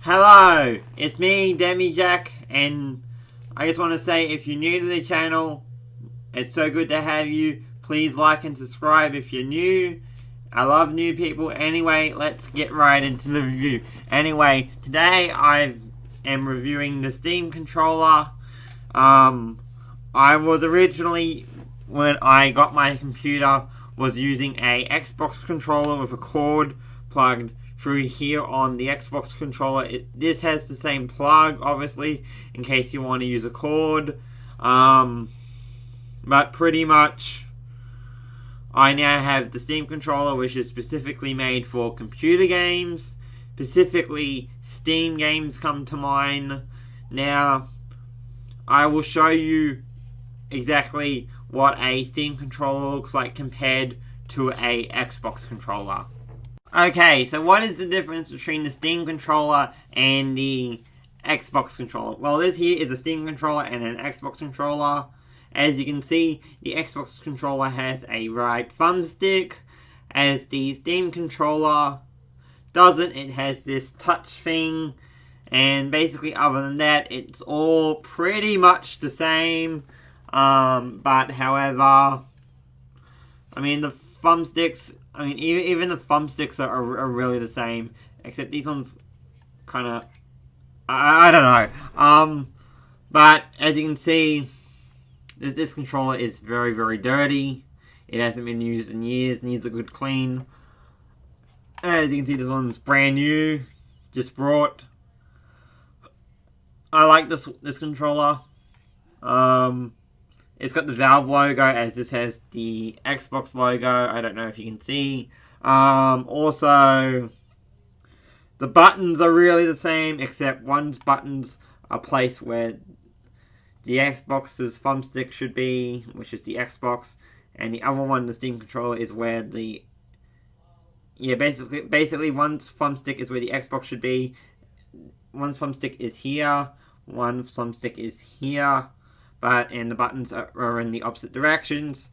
Hello, it's me, Demi Jack, and I just want to say if you're new to the channel, it's so good to have you. Please like and subscribe if you're new. I love new people. Anyway, let's get right into the review. Anyway, today I am reviewing the Steam controller. I was originally, when I got my computer, was using a Xbox controller with a cord plugged through here on the Xbox controller. This has the same plug, obviously, in case you want to use a cord. But pretty much, I now have the Steam controller, which is specifically made for computer games. Specifically, Steam games come to mind. Now, I will show you exactly what a Steam controller looks like compared to a Xbox controller. Okay, so what is the difference between the Steam controller and the Xbox controller? Well, this here is a Steam controller and an Xbox controller. As you can see, the Xbox controller has a right thumbstick, as the Steam controller doesn't. It has this touch thing, and basically other than that, it's all pretty much the same. But however, I mean, the thumbsticks, even the thumbsticks are really the same, except these ones kind of, I don't know. But as you can see, this controller is very, very dirty. It hasn't been used in years, needs a good clean. As you can see, this one's brand new, just brought. I like this controller. It's got the Valve logo, as this has the Xbox logo. I don't know if you can see. Also, the buttons are really the same, except one's buttons are placed where the Xbox's thumbstick should be, which is the Xbox, and the other one, the Steam controller, is where the... Yeah, basically one's thumbstick is where the Xbox should be. One's thumbstick is here. One thumbstick is here. And the buttons are in the opposite directions.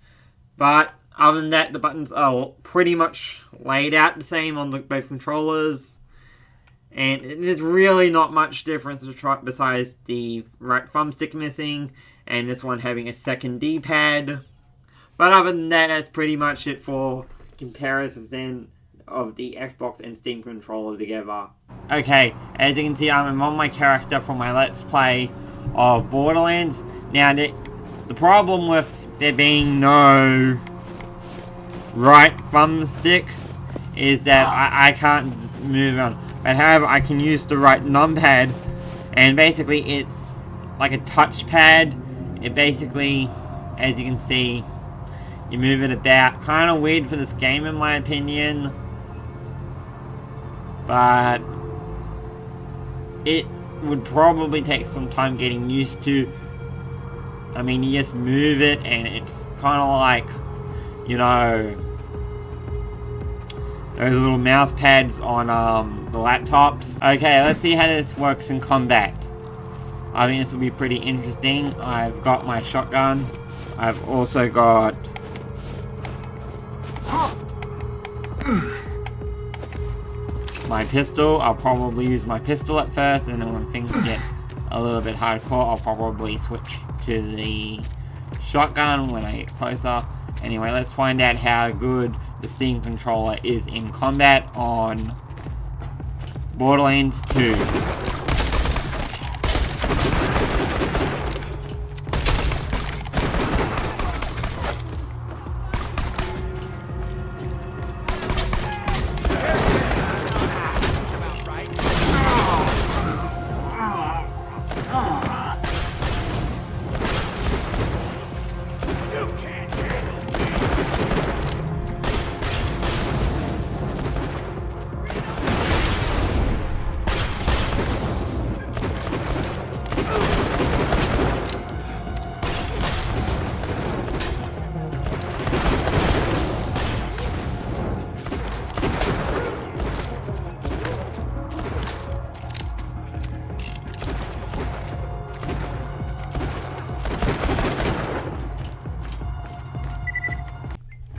But other than that, the buttons are pretty much laid out the same on both controllers. And there's really not much difference besides the right thumbstick missing, and this one having a second D-pad. But other than that, that's pretty much it for comparisons then of the Xbox and Steam controller together. Okay, as you can see, I'm on my character for my Let's Play of Borderlands. Now, the problem with there being no right thumbstick is that I can't move on. But however, I can use the right numpad, and basically it's like a touchpad. It basically, as you can see, you move it about. Kind of weird for this game in my opinion, but it would probably take some time getting used to. I mean, you just move it, and it's kind of like, you know, those little mouse pads on the laptops. Okay, let's see how this works in combat. I think this will be pretty interesting. I've got my shotgun. I've also got my pistol. I'll probably use my pistol at first, and then when things get a little bit hardcore, I'll probably switch to the shotgun when I get closer. Anyway, let's find out how good the Steam controller is in combat on Borderlands 2.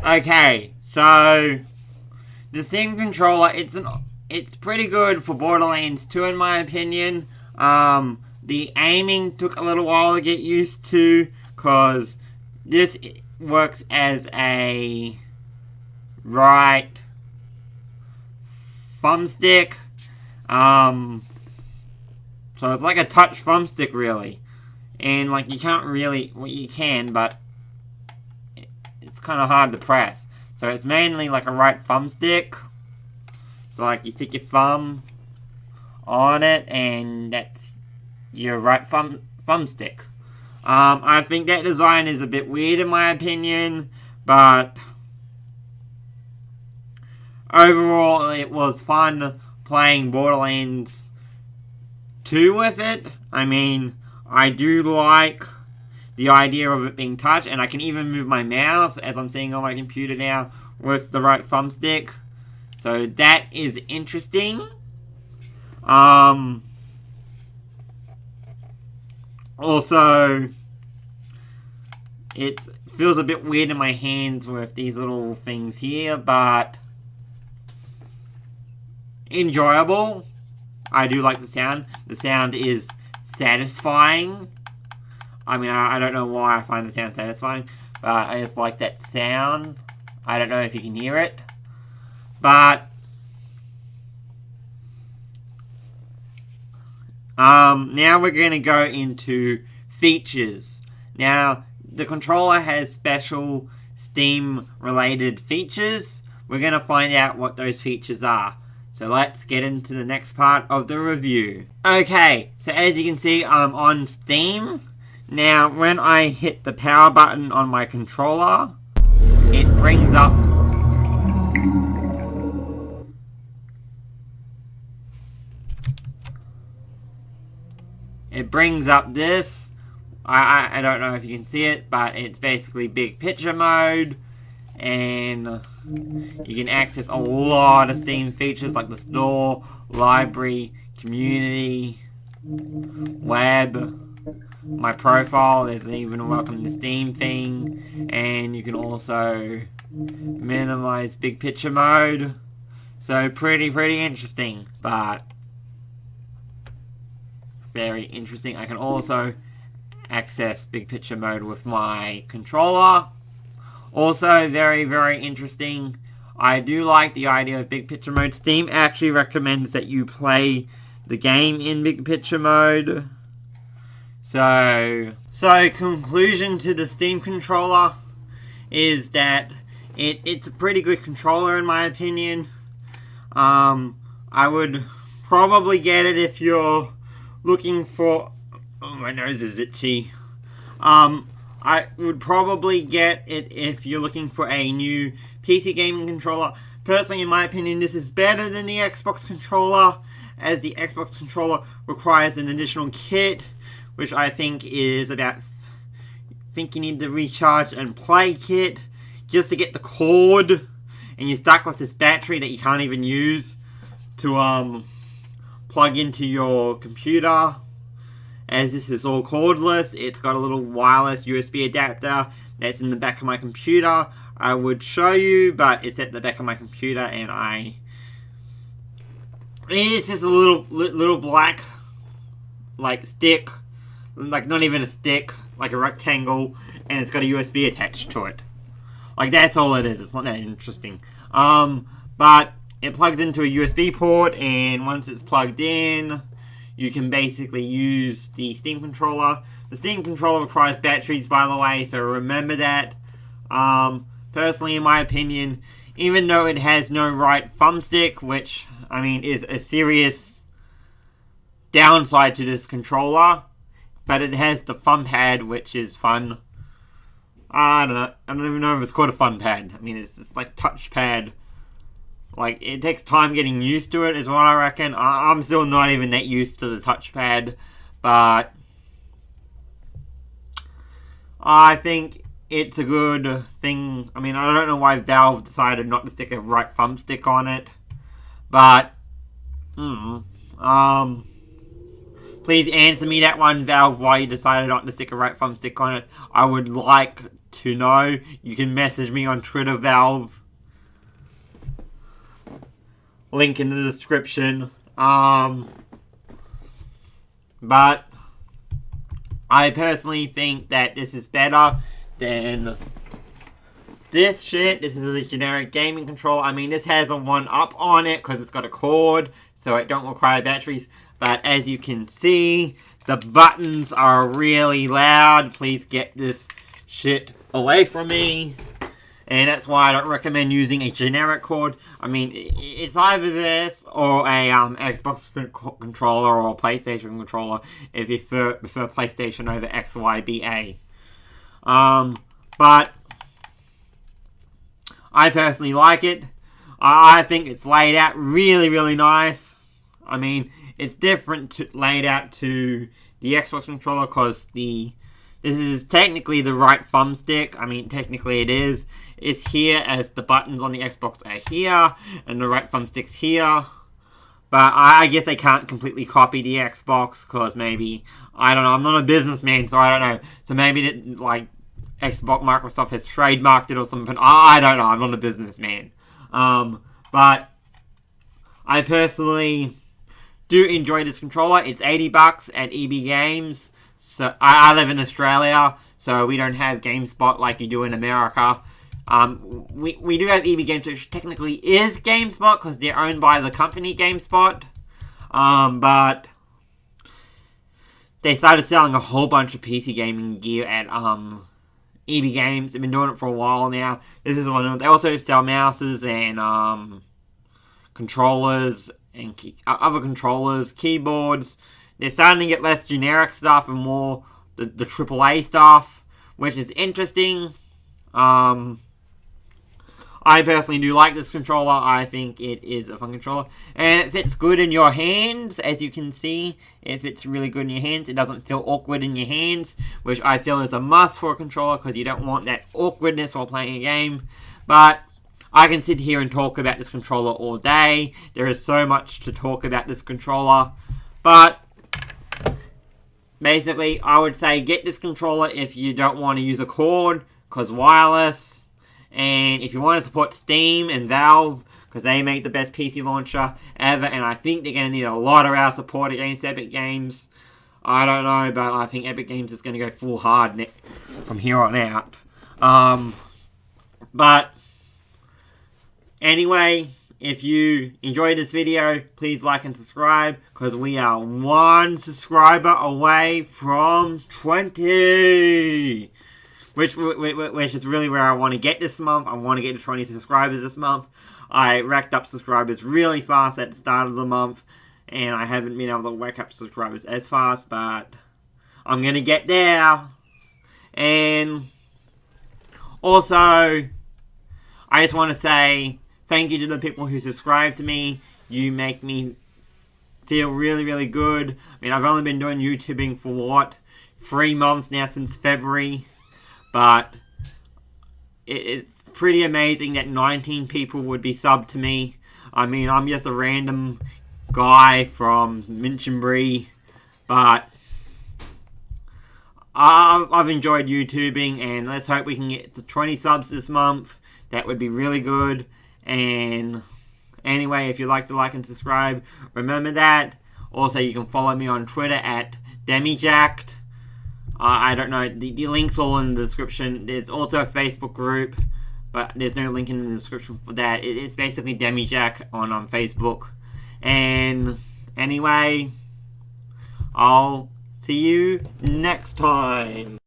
Okay, so the Steam controller, it's pretty good for Borderlands 2 in my opinion. The aiming took a little while to get used to, because this works as a right thumbstick. So it's like a touch thumbstick, really. And, like, you can't really... Well, you can, but it's kind of hard to press. So it's mainly like a right thumbstick. So, like, you stick your thumb on it, and that's your right thumbstick. I think that design is a bit weird in my opinion, but overall it was fun playing Borderlands 2 with it. I mean, I do like the idea of it being touch, and I can even move my mouse, as I'm seeing on my computer now, with the right thumbstick. So that is interesting. Also, it feels a bit weird in my hands with these little things here, but enjoyable. I do like the sound. The sound is satisfying. I mean, I don't know why I find the sound satisfying, but I just like that sound. I don't know if you can hear it, but now we're going to go into features. Now, the controller has special Steam-related features. We're going to find out what those features are. So let's get into the next part of the review. Okay, so as you can see, I'm on Steam. Now, when I hit the power button on my controller, it brings up this. I don't know if you can see it, but it's basically big picture mode, and you can access a lot of Steam features like the store, library, community, web, my profile. There's even a welcome to Steam thing, and you can also minimize big picture mode. So pretty interesting, but very interesting. I can also access big picture mode with my controller. Also very interesting. I do like the idea of big picture mode. Steam actually recommends that you play the game in big picture mode. So conclusion to the Steam controller is that it's a pretty good controller in my opinion. I would probably get it if you're looking for... Oh, my nose is itchy. I would probably get it if you're looking for a new PC gaming controller. Personally, in my opinion, this is better than the Xbox controller, as the Xbox controller requires an additional kit, which I think is about... I think you need the recharge and play kit just to get the cord, and you're stuck with this battery that you can't even use to plug into your computer. As this is all cordless, it's got a little wireless USB adapter that's in the back of my computer. I would show you, but it's at the back of my computer, and it's just a little black, like, stick, like, not even a stick, like a rectangle, and it's got a USB attached to it. Like, that's all it is. It's not that interesting. But it plugs into a USB port, and once it's plugged in, you can basically use the Steam controller. The Steam controller requires batteries, by the way, so remember that. Personally, in my opinion, even though it has no right thumbstick, which, I mean, is a serious downside to this controller, but it has the thumb pad, which is fun. I don't know. I don't even know if it's called a fun pad. I mean, it's just like touchpad. Like, it takes time getting used to it, is what I reckon. I'm still not even that used to the touchpad, but I think it's a good thing. I mean, I don't know why Valve decided not to stick a right thumbstick on it, but please answer me that one, Valve, why you decided not to stick a right thumbstick on it. I would like to know. You can message me on Twitter, Valve. link in the description. But I personally think that this is better than this shit. This is a generic gaming controller. I mean, this has a 1-up on it because it's got a cord, so it don't require batteries. But as you can see, the buttons are really loud. Please get this shit away from me. And that's why I don't recommend using a generic cord. I mean, it's either this or a Xbox controller or a PlayStation controller if you prefer PlayStation over XYBA. But I personally like it. I think it's laid out really, really nice. I mean, it's different laid out to the Xbox controller because this is technically the right thumbstick. I mean, technically it is. It's here as the buttons on the Xbox are here, and the right thumbstick's here. But I guess they can't completely copy the Xbox, because maybe, I don't know, I'm not a businessman, so I don't know. So maybe, like, Microsoft has trademarked it or something. I don't know, I'm not a businessman. But I personally do enjoy this controller. It's $80 at EB Games. So I live in Australia, so we don't have GameSpot like you do in America. We do have EB Games, which technically is GameSpot because they're owned by the company GameSpot. But they started selling a whole bunch of PC gaming gear at EB Games. They've been doing it for a while now. This is one of them. They also sell mouses and controllers and other controllers, keyboards. They're starting to get less generic stuff and more the AAA stuff, which is interesting. I personally do like this controller. I think it is a fun controller. And it fits good in your hands, as you can see. It fits really good in your hands. It doesn't feel awkward in your hands, which I feel is a must for a controller, because you don't want that awkwardness while playing a game. But I can sit here and talk about this controller all day. There is so much to talk about this controller. But basically, I would say get this controller if you don't want to use a cord, because wireless. And if you want to support Steam and Valve, because they make the best PC launcher ever, and I think they're going to need a lot of our support against Epic Games. I don't know, but I think Epic Games is going to go full hard from here on out. But anyway, if you enjoyed this video, please like and subscribe, because we are 1 subscriber away from 20. Which is really where I want to get this month. I want to get to 20 subscribers this month. I racked up subscribers really fast at the start of the month, and I haven't been able to rack up subscribers as fast, but I'm going to get there. And also, I just want to say thank you to the people who subscribe to me. You make me feel really, really good. I mean, I've only been doing YouTubing for, 3 months now, since February. But it's pretty amazing that 19 people would be subbed to me. I mean, I'm just a random guy from Minchinbury, but I've enjoyed YouTubing, and let's hope we can get to 20 subs this month. That would be really good. And anyway, if you'd like to like and subscribe, remember that. Also, you can follow me on Twitter at DemiJacked. I don't know, the link's all in the description. There's also a Facebook group, but there's no link in the description for that. It's basically DemiJack on Facebook. And anyway, I'll see you next time.